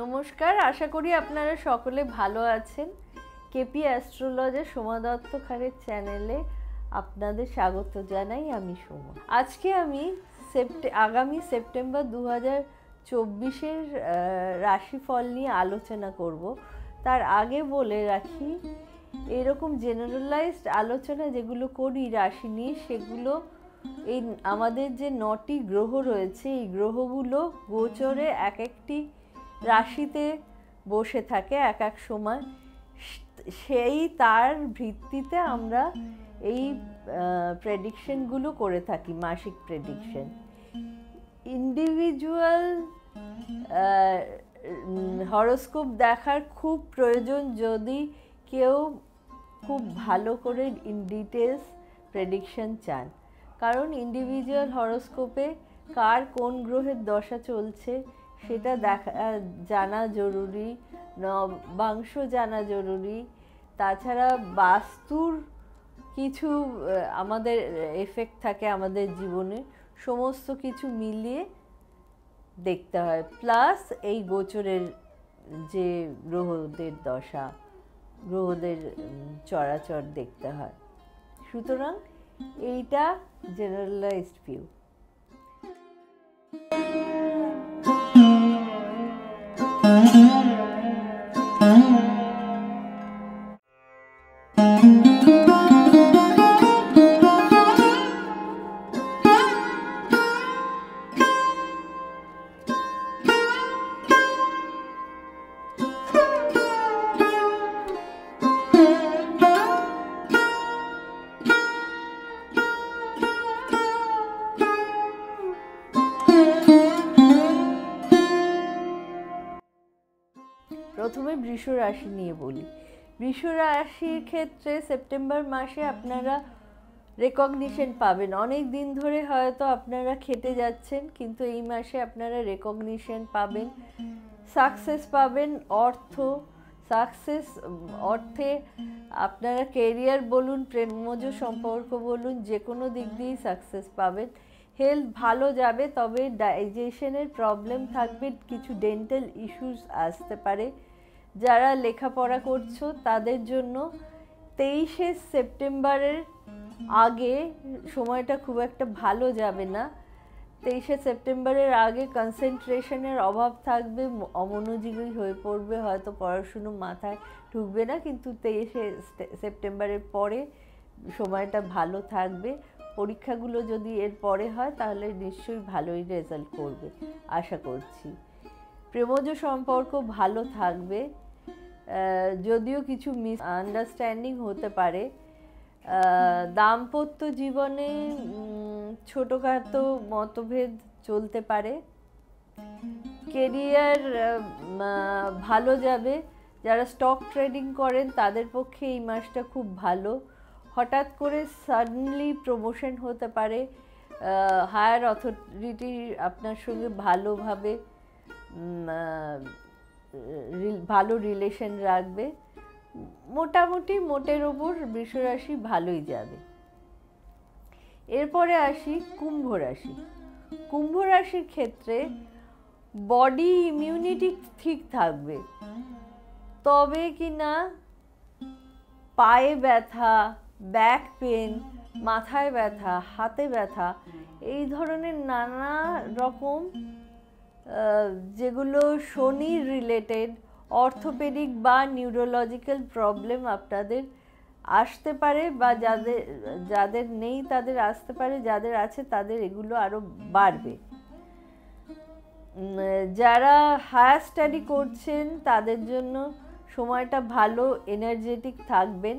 নমস্কার, আশা করি আপনারা সকলে ভালো আছেন। কেপি অ্যাস্ট্রোলজার সোমা দত্ত খারের চ্যানেলে আপনাদের স্বাগত জানাই। আমি সোমা। আজকে আমি আগামী সেপ্টেম্বর 2024-এর রাশিফল নিয়ে আলোচনা করব। তার আগে বলে রাখি, এরকম জেনারেলাইজড আলোচনা যেগুলো করি রাশি নিয়ে, সেগুলো এই আমাদের যে 9টি গ্রহ রয়েছে, এই গ্রহগুলো গোচরে এক একটি রাশিতে বসে থাকে এক এক সময়। তার ভিত্তিতে আমরা এই প্রেডিকশনগুলো করে থাকি, মাসিক প্রেডিকশন। ইন্ডিভিজুয়াল হরোস্কোপ দেখার খুব প্রয়োজন যদি কেউ খুব ভালো করে ইন ডিটেলস প্রেডিকশন চান, কারণ ইন্ডিভিজুয়াল হরোস্কোপে কার কোন গ্রহের দশা চলছে সেটা জানা জরুরি, নবাংশ জানা জরুরি। তাছাড়া বাস্তুর কিছু আমাদের এফেক্ট থাকে আমাদের জীবনে, সমস্ত কিছু মিলিয়ে দেখতে হয়। প্লাস এই গোচরের যে গ্রহদের দশা, গ্রহদের চরাচর দেখতে হয়। সুতরাং এইটা জেনারেলাইজড ভিউ। প্রথমে বৃষ রাশি নিয়ে বলি। বৃষ রাশির ক্ষেত্রে সেপ্টেম্বর মাসে আপনারা রেকগনিশন পাবেন। অনেক দিন ধরে হয়তো আপনারা খেটে যাচ্ছেন, কিন্তু এই মাসে আপনারা রেকগনিশন পাবেন, সাকসেস পাবেন। অর্থে আপনারা কেরিয়ার বলুন, প্রেমজ সম্পর্ক বলুন, যে কোনো দিক দিয়েই সাকসেস পাবেন। হেলথ ভালো যাবে, তবে ডাইজেশনের প্রবলেম থাকবে, কিছু ডেন্টাল ইস্যুস আসতে পারে। যারা লেখাপড়া করছো তাদের জন্য 23শে সেপ্টেম্বরের আগে সময়টা খুব একটা ভালো যাবে না। 23শে সেপ্টেম্বরের আগে কনসেন্ট্রেশনের অভাব থাকবে, অমনোযোগী হয়ে পড়বে, হয়তো পড়াশুনো মাথায় ঢুকবে না। কিন্তু 23শে সেপ্টেম্বরের পরে সময়টা ভালো থাকবে। পরীক্ষাগুলো যদি এর পরে হয় তাহলে নিশ্চয়ই ভালোই রেজাল্ট করবে, আশা করছি। প্রেমজ সম্পর্ক ভালো থাকবে, যদিও কিছু মিসআন্ডারস্ট্যান্ডিং হতে পারে। দাম্পত্য জীবনে ছোটোখাটো মতভেদ চলতে পারে। কেরিয়ার ভালো যাবে। যারা স্টক ট্রেডিং করেন তাদের পক্ষে এই মাসটা খুব ভালো। হঠাৎ করে সাডেনলি প্রমোশন হতে পারে, হায়ার অথরিটি আপনার সঙ্গে ভালো রিলেশন রাখবে। মোটামুটি মোটের ওপর বৃষরাশি ভালোই যাবে। এরপরে আসি কুম্ভ রাশি। কুম্ভ রাশির ক্ষেত্রে বডি ইমিউনিটি ঠিক থাকবে, তবে কি না পায়ে ব্যথা, ব্যাক পেন, মাথায় ব্যথা, হাতে ব্যথা, এই ধরনের নানা রকম যেগুলো শনি রিলেটেড অর্থোপেডিক বা নিউরোলজিক্যাল প্রবলেম আপনাদের আসতে পারে, বা যাদের নেই তাদের আসতে পারে, যাদের আছে তাদের এগুলো আরও বাড়বে। যারা হায়ার স্টাডি করছেন তাদের জন্য সময়টা ভালো, এনার্জেটিক থাকবেন।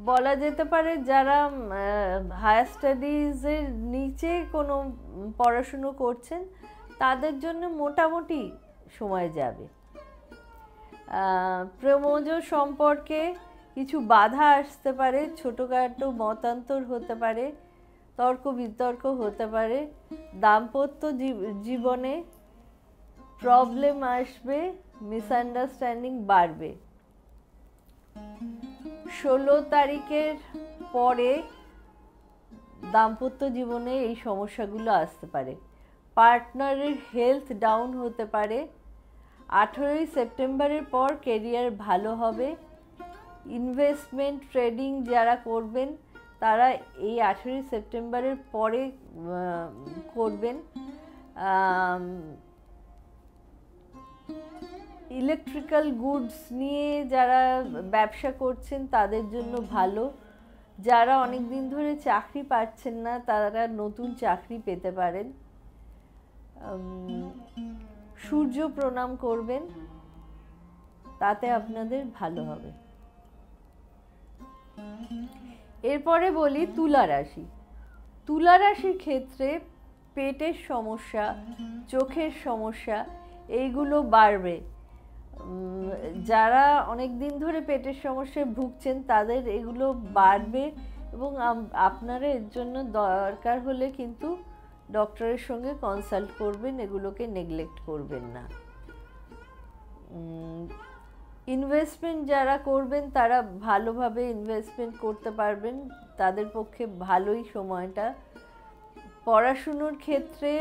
বলা যেতে পারে যারা হায়ার স্টাডিজের নিচে কোনো পড়াশুনো করছেন তাদের জন্য মোটামুটি সময় যাবে। প্রেমজ সম্পর্কে কিছু বাধা আসতে পারে, ছোটোখাটো মতান্তর হতে পারে, তর্ক বিতর্ক হতে পারে। দাম্পত্য জীবনে প্রবলেম আসবে, মিসআন্ডারস্ট্যান্ডিং বাড়বে। 16 তারিখের পরে দাম্পত্য জীবনে এই সমস্যাগুলো আসতে পারে। পার্টনারের হেলথ ডাউন হতে পারে। 18ই সেপ্টেম্বরের পর কেরিয়ার ভালো হবে। ইনভেস্টমেন্ট ট্রেডিং যারা করবেন তারা এই 18ই সেপ্টেম্বরের পরে করবেন। ইলেকট্রিক্যাল গুডস নিয়ে যারা ব্যবসা করছেন তাদের জন্য ভালো। যারা অনেক দিন ধরে চাকরি পাচ্ছেন না তারা নতুন চাকরি পেতে পারেন। সূর্য প্রণাম করবেন, তাতে আপনাদের ভালো হবে। এরপরে বলি তুলা রাশি। তুলা রাশির ক্ষেত্রে পেটের সমস্যা, চোখের সমস্যা এইগুলো বাড়বে। যারা অনেক দিন ধরে পেটের সমস্যায় ভুগছেন তাদের এগুলো বাড়বে এবং আপনারা এর জন্য দরকার হলে কিন্তু ডক্টরের সঙ্গে কনসাল্ট করবেন, এগুলোকে নেগলেক্ট করবেন না। ইনভেস্টমেন্ট যারা করবেন তারা ভালোভাবে ইনভেস্টমেন্ট করতে পারবেন, তাদের পক্ষে ভালোই সময়টা। পড়াশুনোর ক্ষেত্রে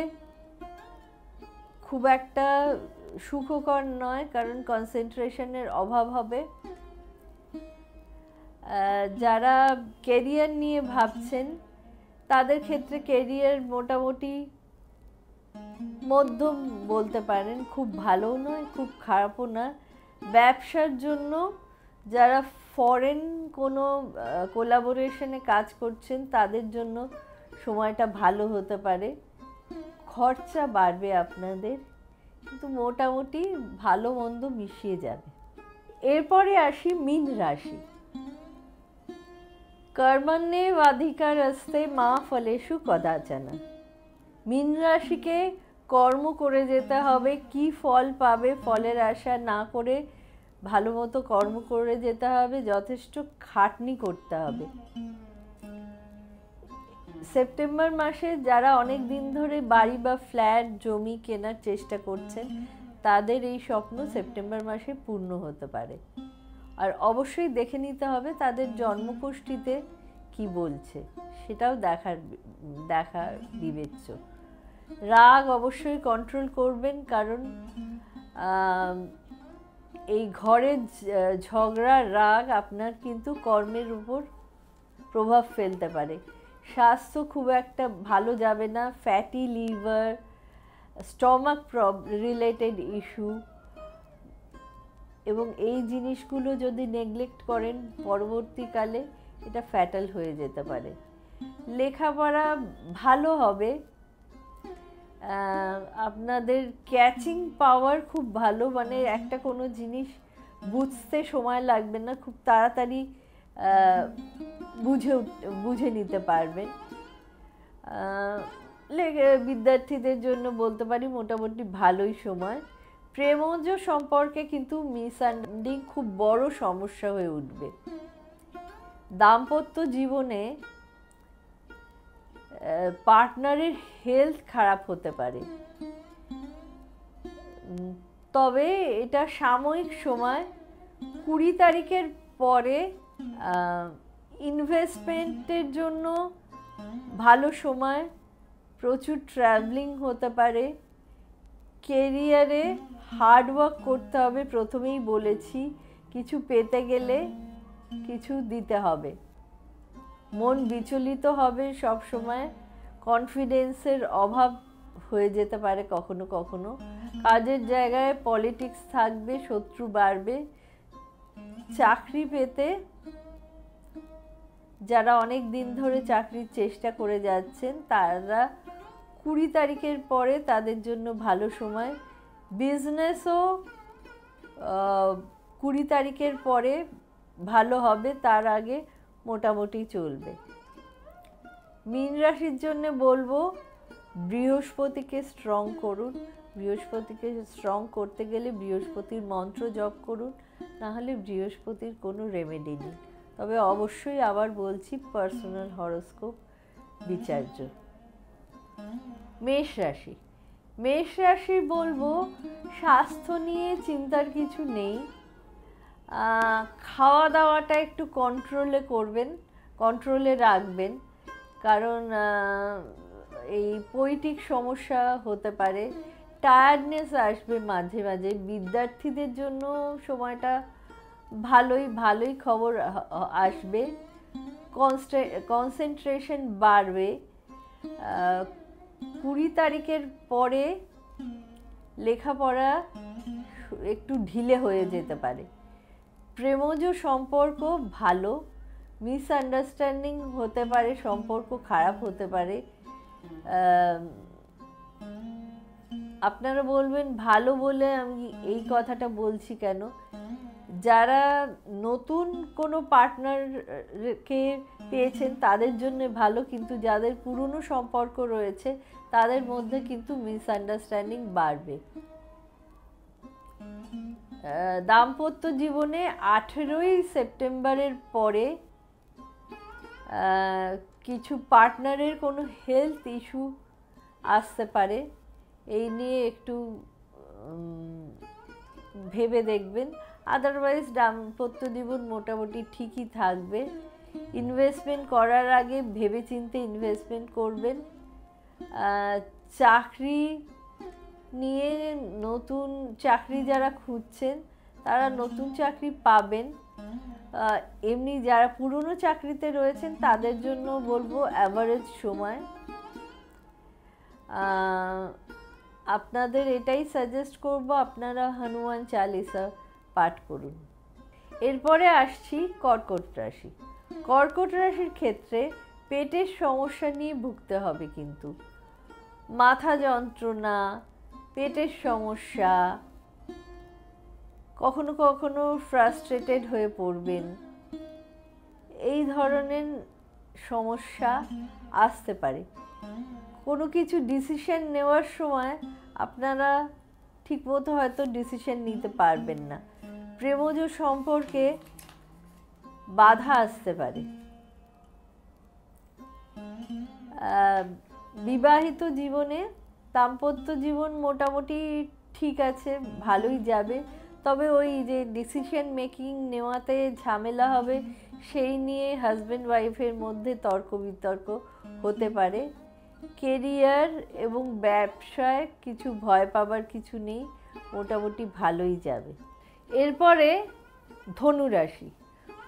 খুব একটা সুখকর নয়, কারণ কনসেন্ট্রেশনের অভাব হবে। যারা কেরিয়ার নিয়ে ভাবছেন তাদের ক্ষেত্রে কেরিয়ার মোটামুটি মধ্যম বলতে পারেন, খুব ভালোও নয় খুব খারাপও না। ব্যবসার জন্য যারা ফরেন কোনো কোলাবোরেশনে কাজ করছেন তাদের জন্য সময়টা ভালো হতে পারে। খরচা বাড়বে আপনাদের, কিন্তু মোটামুটি ভালো মন্দ মিশিয়ে যাবে। এরপরে আসি মীন রাশি। কর্মণ্যেবাধিকারস্তে মা ফলেষু কদাচন। মীন রাশিকে কর্ম করে যেতে হবে, কি ফল পাবে ফলের আশা না করে ভালো মতো কর্ম করে যেতে হবে, যথেষ্ট খাটনি করতে হবে। সেপ্টেম্বর মাসে যারা অনেক দিন ধরে বাড়ি বা ফ্ল্যাট জমি কেনার চেষ্টা করছেন তাদের এই স্বপ্ন সেপ্টেম্বর মাসে পূর্ণ হতে পারে। আর অবশ্যই দেখে নিতে হবে তাদের জন্মকুষ্ঠিতে কি বলছে, সেটাও দেখার বিবেচ্য। রাগ অবশ্যই কন্ট্রোল করবেন, কারণ এই ঘরের ঝগড়া রাগ আপনার কিন্তু কর্মের উপর প্রভাব ফেলতে পারে। স্বাস্থ্য খুব একটা ভালো যাবে না, fatty liver, stomach related issue, এবং এই জিনিসগুলো যদি নেগলেক্ট করেন পরবর্তীকালে এটা ফ্যাটাল হয়ে যেতে পারে। লেখাপড়া ভালো হবে, আপনাদের ক্যাচিং পাওয়ার খুব ভালো, মানে একটা কোনো জিনিস বুঝতে সময় লাগবে না, খুব তাড়াতাড়ি বুঝে নিতে পারবেন। বিদ্যার্থীদের জন্য বলতে পারি মোটামুটি ভালোই সময়। প্রেমজ সম্পর্কে কিন্তু মিসআন্ডারস্ট্যান্ডিং খুব বড় সমস্যা হয়ে উঠবে। দাম্পত্য জীবনে পার্টনারের হেলথ খারাপ হতে পারে, তবে এটা সাময়িক সময়। 20 তারিখের পরে ইনভেস্টমেন্টের জন্য ভালো সময়, প্রচুর ট্রাভেলিং হতে পারে। কেরিয়ারে হার্ডওয়ার্ক করতে হবে, প্রথমেই বলেছি, কিছু পেতে গেলে কিছু দিতে হবে। মন বিচলিত হবে সব সময়, কনফিডেন্সের অভাব হয়ে যেতে পারে কখনো কখনো। কাজের জায়গায় পলিটিক্স থাকবে, শত্রু বাড়বে। চাকরি পেতে যারা অনেক দিন ধরে চাকরির চেষ্টা করে যাচ্ছেন তারা 20 তারিখের পরে তাদের জন্য ভালো সময়। বিজনেসও 20 তারিখের পরে ভালো হবে, তার আগে মোটামুটি চলবে। মীন রাশির জন্য বলবো বৃহস্পতিকে স্ট্রং করুন। বৃহস্পতিকে স্ট্রং করতে গেলে বৃহস্পতির মন্ত্র জপ করুন, নাহলে বৃহস্পতির কোনো রেমেডি নেই। তবে অবশ্যই আবার বলছি পার্সোনাল হরোস্কোপ বিচার্য। মেষ রাশি। মেষ রাশি বলবো স্বাস্থ্য নিয়ে চিন্তার কিছু নেই। খাওয়া দাওয়াটা একটু কন্ট্রোলে করবেন, কন্ট্রোলে রাখবেন, কারণ এই পোয়েটিক সমস্যা হতে পারে, টায়ার্ডনেস আসবে মাঝে মাঝে। বিদ্যার্থীদের জন্য সময়টা ভালোই খবর আসবে, কনসেন্ট্রেশন বাড়বে। 20 তারিখের পরে লেখাপড়া একটু ঢিলে হয়ে যেতে পারে। প্রেমজ সম্পর্ক ভালো, মিসআন্ডারস্ট্যান্ডিং হতে পারে, সম্পর্ক খারাপ হতে পারে। আপনারা বলবেন ভালো বলে আমি এই কথাটা বলছি কেন? যারা নতুন কোনো পার্টনারকে পেয়েছেন তাদের জন্য ভালো, কিন্তু যাদের পুরনো সম্পর্ক রয়েছে তাদের মধ্যে কিন্তু মিসআন্ডারস্ট্যান্ডিং বাড়বে। দাম্পত্য জীবনে 18ই সেপ্টেম্বরের পরে কিছু পার্টনারের কোনো হেলথ ইস্যু আসতে পারে, এই নিয়ে একটু ভেবে দেখবেন। আদারওয়াইজ দাম্পত্য জীবন মোটামুটি ঠিকই থাকবে। ইনভেস্টমেন্ট করার আগে ভেবেচিন্তে ইনভেস্টমেন্ট করবেন। চাকরি নিয়ে নতুন চাকরি যারা খুঁজছেন তারা নতুন চাকরি পাবেন। এমনি যারা পুরনো চাকরিতে রয়েছেন তাদের জন্য বলবো অ্যাভারেজ সময়। আপনাদের এটাই সাজেস্ট করব, আপনারা হনুমান চালিসা পাঠ করুন। এরপরে আসছি কর্কট রাশি। কর্কট রাশির ক্ষেত্রে পেটের সমস্যা নিয়ে ভুগতে হবে, কিন্তু মাথা যন্ত্রণা, পেটের সমস্যা, কখনো কখনো ফ্রাস্ট্রেটেড হয়ে পড়বেন, এই ধরনের সমস্যা আসতে পারে। কোনো কিছু ডিসিশন নেওয়ার সময় আপনারা ঠিকমতো হয়তো ডিসিশন নিতে পারবেন না। প্রেমজ সম্পর্কে বাধা আসতে পারে। বিবাহিত জীবনে দাম্পত্য জীবন মোটামুটি ঠিক আছে, ভালোই যাবে, তবে ওই যে ডিসিশন মেকিং নেওয়াতে ঝামেলা হবে, সেই নিয়ে হাজব্যান্ড ওয়াইফের মধ্যে তর্ক বিতর্ক হতে পারে। কেরিয়ার এবং ব্যবসায় কিছু ভয় পাবার কিছু নেই, মোটামুটি ভালোই যাবে। এরপরে ধনুরাশি।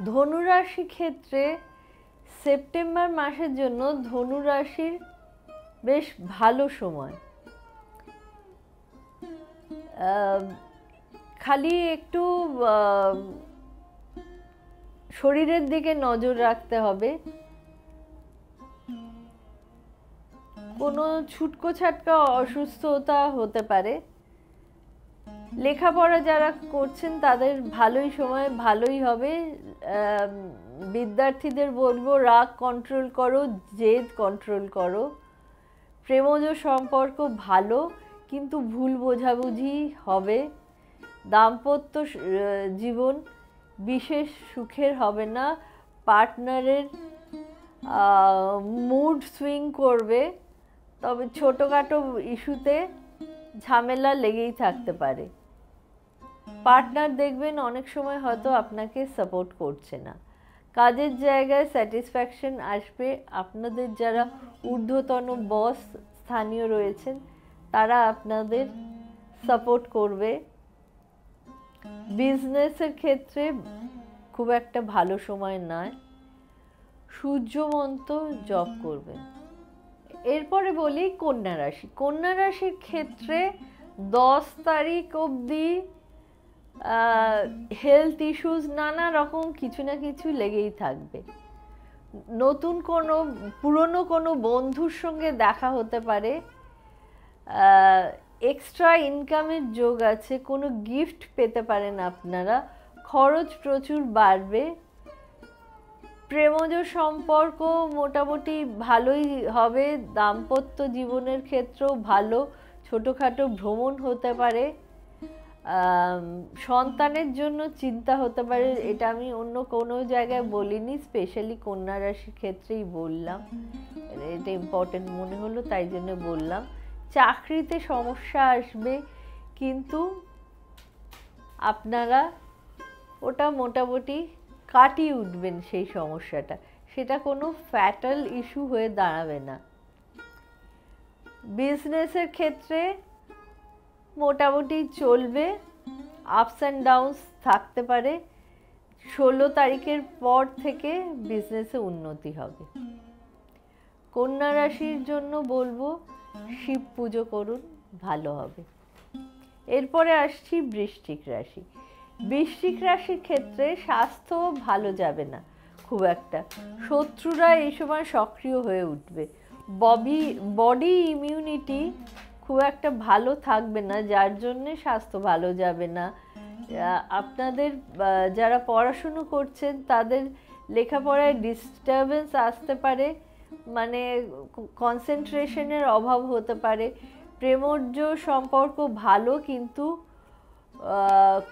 ধনুরাশি ক্ষেত্রে সেপ্টেম্বর মাসের জন্য ধনুরাশির বেশ ভালো সময়। খালি একটু শরীরের দিকে নজর রাখতে হবে। কোনো ছুটকো ছাটকা অসুস্থতা হতে পারে। লেখাপড়া যারা করছেন তাদের ভালোই সময়, ভালোই হবে। বিদ্যার্থীদের বলবো রাগ কন্ট্রোল করো, জেদ কন্ট্রোল করো। প্রেমজ সম্পর্ক ভালো, কিন্তু ভুল বোঝাবুঝি হবে। দাম্পত্য জীবন বিশেষ সুখের হবে না, পার্টনারের মুড সুইং করবে, তবে ছোটোখাটো ইস্যুতে ঝামেলা লেগেই থাকতে পারে। পার্টনার দেখবেন অনেক সময় হয়তো আপনাকে সাপোর্ট করছে না। কাজের জায়গায় স্যাটিসফ্যাকশন আসবে। আপনাদের যারা ঊর্ধ্বতন বস স্থানীয় রয়েছেন তারা আপনাদের সাপোর্ট করবে। বিজনেসের ক্ষেত্রে খুব একটা ভালো সময় নয়, সূর্যমন্ত্র জপ করবেন। এরপরে বলি কন্যা রাশি। কন্যা রাশির ক্ষেত্রে 10 তারিখ অবধি হেলথ ইস্যুস নানা রকম কিছু না কিছু লেগেই থাকবে। নতুন কোনো পুরনো কোনো বন্ধুর সঙ্গে দেখা হতে পারে। এক্সট্রা ইনকামের যোগ আছে, কোনো গিফট পেতে পারেন আপনারা। খরচ প্রচুর বাড়বে। প্রেমজ সম্পর্ক মোটামুটি ভালোই হবে। দাম্পত্য জীবনের ক্ষেত্রেও ভালো, ছোটোখাটো ভ্রমণ হতে পারে। সন্তানের জন্য চিন্তা হতে পারে, এটা আমি অন্য কোনো জায়গায় বলিনি, স্পেশালি কন্যা রাশির ক্ষেত্রেই বললাম, এটা ইম্পর্টেন্ট মনে হলো তাই জন্য বললাম। চাকরিতে সমস্যা আসবে, কিন্তু আপনারা ওটা মোটামুটি কাটিয়ে উঠবেন সেই সমস্যাটা, সেটা কোনো ফ্যাটাল ইস্যু হয়ে দাঁড়াবে না। বিজনেসের ক্ষেত্রে মোটামুটি চলবে, আপস অ্যান্ড ডাউনস থাকতে পারে। 16 তারিখের পর থেকে বিজনেসে উন্নতি হবে। কন্যা রাশির জন্য বলবো শিব পুজো করুন, ভালো হবে। এরপরে আসছি বৃশ্চিক রাশি। বৃশ্চিক রাশির ক্ষেত্রে স্বাস্থ্য ভালো যাবে না খুব একটা, শত্রুরা এই সময় সক্রিয় হয়ে উঠবে, বডি ইমিউনিটি খুব একটা ভালো থাকবে না, যার জন্যে স্বাস্থ্য ভালো যাবে না। আপনাদের যারা পড়াশুনো করছেন তাদের লেখাপড়ায় ডিস্টারবেন্স আসতে পারে, মানে কনসেন্ট্রেশনের অভাব হতে পারে। প্রেমজ সম্পর্ক ভালো, কিন্তু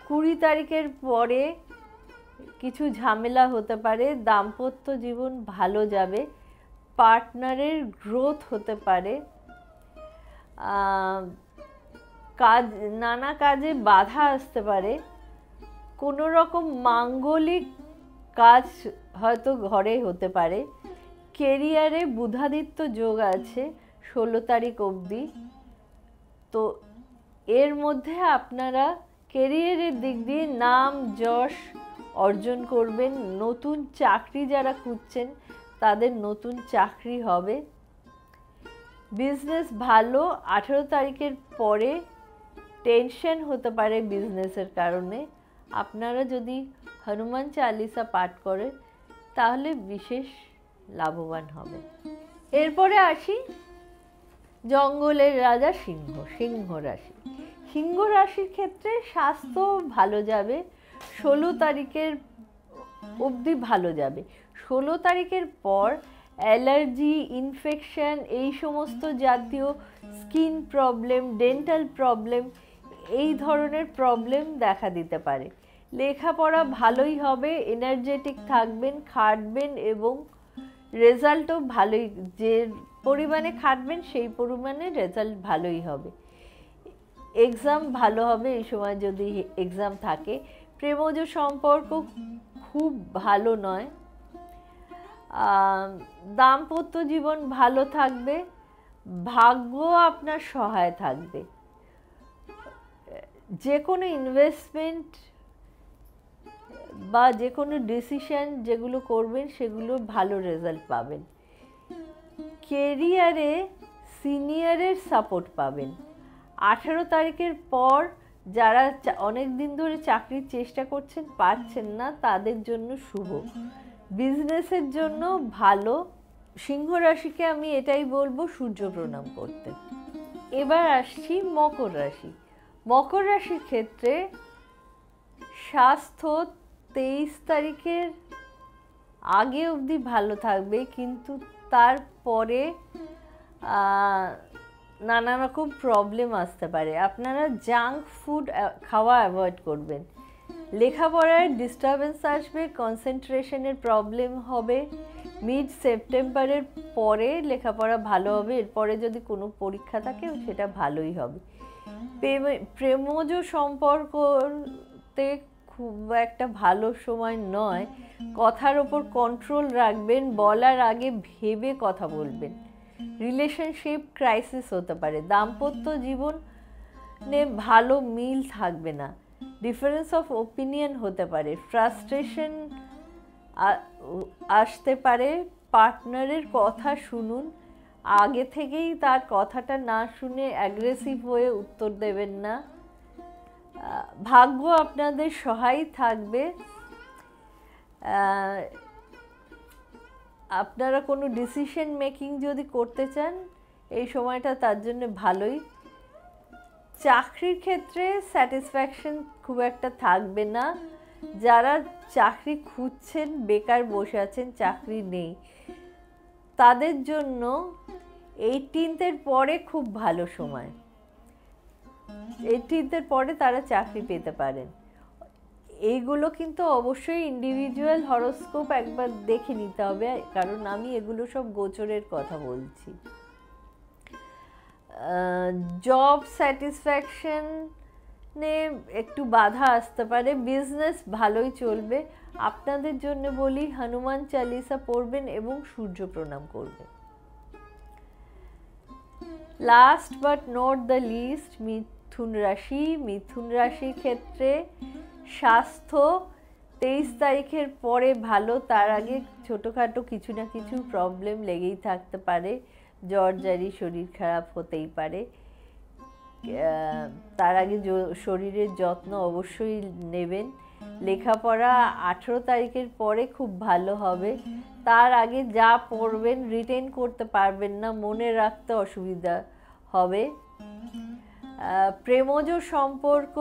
20 তারিখের পরে কিছু ঝামেলা হতে পারে। দাম্পত্য জীবন ভালো যাবে, পার্টনারের গ্রোথ হতে পারে। নানা কাজে বাধা আসতে পারে। কোনো রকম মাঙ্গলিক কাজ হয়তো ঘরে হতে পারে। কেরিয়ারে বুধাদিত্য যোগ আছে 16 তারিখ অবধি। তো এর মধ্যে আপনারা কেরিয়ারের দিক দিয়ে নাম যশ অর্জন করবেন। নতুন চাকরি যারা খুঁজছেন তাদের নতুন চাকরি হবে। বিজনেস ভালো। 18 তারিখের পরে টেনশন হতে পারে বিজনেসের কারণে। আপনারা যদি হনুমান চালিসা পাঠ করেন তাহলে বিশেষ লাভবান হবে। এরপরে আসি জঙ্গলের রাজা সিংহ, সিংহ রাশি। সিংহ রাশির ক্ষেত্রে স্বাস্থ্য ভালো যাবে, 16 তারিখের অবধি ভালো যাবে। 16 তারিখের পর অ্যালার্জি, ইনফেকশন, এই সমস্ত জাতীয় স্কিন প্রবলেম, ডেন্টাল প্রবলেম, এই ধরনের প্রবলেম দেখা দিতে পারে। লেখাপড়া ভালোই হবে, এনার্জেটিক থাকবেন, খাটবেন এবং রেজাল্টও ভালোই, যে পরিমাণে খাটবেন সেই পরিমাণে রেজাল্ট ভালোই হবে। এক্সাম ভালো হবে এই সময় যদি এক্সাম থাকে। প্রেমজ সম্পর্ক খুব ভালো নয়। দাম্পত্য জীবন ভালো থাকবে, ভাগ্য আপনার সহায় থাকবে। যে কোনো ইনভেস্টমেন্ট বা যে কোনো ডিসিশন যেগুলো করবেন সেগুলো ভালো রেজাল্ট পাবেন। কেরিয়ারে সিনিয়রের সাপোর্ট পাবেন। 18 তারিখের পর যারা অনেক দিন ধরে চাকরির চেষ্টা করছেন পাচ্ছেন না, তাদের জন্য শুভ। বিজনেসের জন্য ভালো। সিংহ রাশিকে আমি এটাই বলবো সূর্য প্রণাম করতে। এবার আসছি মকর রাশি। মকর রাশির ক্ষেত্রে স্বাস্থ্য 23 তারিখের আগে অবধি ভালো থাকবে, কিন্তু তারপরে নানা রকম প্রবলেম আসতে পারে। আপনারা জাঙ্ক ফুড খাওয়া অ্যাভয়েড করবেন। লেখাপড়ায় ডিস্টারবেন্স আসবে, কনসেন্ট্রেশনের প্রবলেম হবে। মিড সেপ্টেম্বরের পরে লেখাপড়া ভালো হবে। এরপরে যদি কোনো পরীক্ষা থাকে সেটা ভালোই হবে। প্রেমজ সম্পর্কতে খুব একটা ভালো সময় নয়। কথার ওপর কন্ট্রোল রাখবেন, বলার আগে ভেবে কথা বলবেন। রিলেশনশিপ ক্রাইসিস হতে পারে। দাম্পত্য জীবনে ভালো মিল থাকবে না। ডিফারেন্স অফ ওপিনিয়ন হতে পারে। ফ্রাস্ট্রেশন আসতে পারে। পার্টনারের কথা শুনুন, আগে থেকেই তার কথাটা না শুনে অ্যাগ্রেসিভ হয়ে উত্তর দেবেন না। ভাগ্য আপনাদের সহায় থাকবে। আপনারা কোনো ডিসিশন মেকিং যদি করতে চান এই সময়টা তার জন্য ভালোই। চাকরির ক্ষেত্রে স্যাটিসফ্যাকশন খুব একটা থাকবে না। যারা চাকরি খুঁজছেন, বেকার বসে আছেন, চাকরি নেই, তাদের জন্য 18 পরে খুব ভালো সময়। 18 পরে তারা চাকরি পেতে পারেন। এইগুলো কিন্তু অবশ্যই ইন্ডিভিজুয়াল হরোস্কোপ একবার দেখে নিতে হবে, কারণ আমি এগুলো সব গোচরের কথা বলছি। জব স্যাটিসফ্যাকশনে একটু বাধা আসতে পারে। বিজনেস ভালোই চলবে। আপনাদের জন্য বলি হনুমান চালিসা পড়বেন এবং সূর্য প্রণাম করবেন। Last but not the least মিথুন রাশি। মিথুন রাশির ক্ষেত্রে স্বাস্থ্য 23 তারিখের পরে ভালো, তার আগে ছোটোখাটো কিছু না কিছু প্রবলেম লেগেই থাকতে পারে, জ্বর জারি শরীর খারাপ হতেই পারে। তার আগে শরীরের যত্ন অবশ্যই নেবেন। লেখাপড়া 18 তারিখের পরে খুব ভালো হবে, তার আগে যা পড়বেন রিটেন করতে পারবেন না, মনে রাখতে অসুবিধা হবে। প্রেমজ সম্পর্ক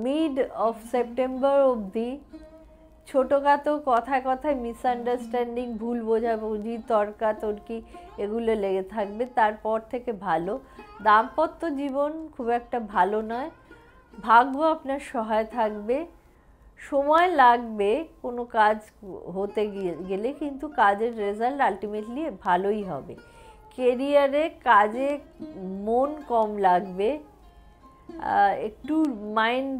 মিড অফ সেপ্টেম্বর অবধি ছোটোখাটো কথায় কথায় মিসআন্ডারস্ট্যান্ডিং, ভুল বোঝাবুঝি, তর্কাতর্কি এগুলো লেগে থাকবে, তারপর থেকে ভালো। দাম্পত্য জীবন খুব একটা ভালো নয়, ভাগ্য আপনার সহায় থাকবে, সময় লাগবে কোনো কাজ হতে গেলে, কিন্তু কাজের রেজাল্ট আলটিমেটলি ভালোই হবে। কেরিয়ারে কাজে মন কম লাগবে, একটু মাইন্ড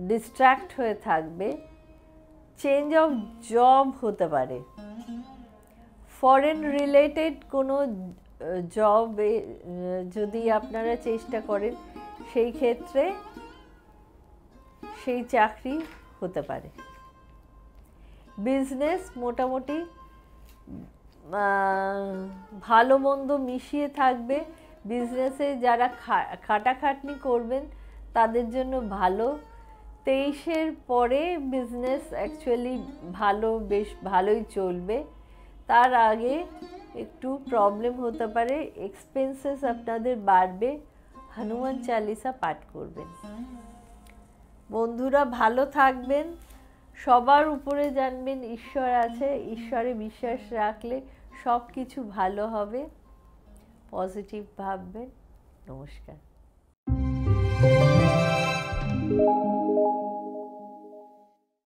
ডিস্ট্র্যাক্ট হয়ে থাকবে, চেঞ্জ অফ জব হতে পারে, ফরেন রিলেটেড কোনো জবে যদি আপনারা চেষ্টা করেন সেই ক্ষেত্রে সেই চাকরি হতে পারে। বিজনেস মোটামুটি ভালো মন্দ মিশিয়ে থাকবে, বিজনেসে যারা খাটাখাটনি করবেন তাদের জন্য ভালো। 23-এর পরে বিজনেস অ্যাকচুয়ালি ভালো, বেশ ভালোই চলবে, তার আগে একটু প্রবলেম হতে পারে, এক্সপেন্সেস আপনাদের বাড়বে, হনুমান চালিসা পাঠ করবেন। বন্ধুরা ভালো থাকবেন, সবার উপরে জানবেন ঈশ্বর আছে, ঈশ্বরে বিশ্বাস রাখলে সব কিছু ভালো হবে, পজিটিভ ভাববেন। নমস্কার।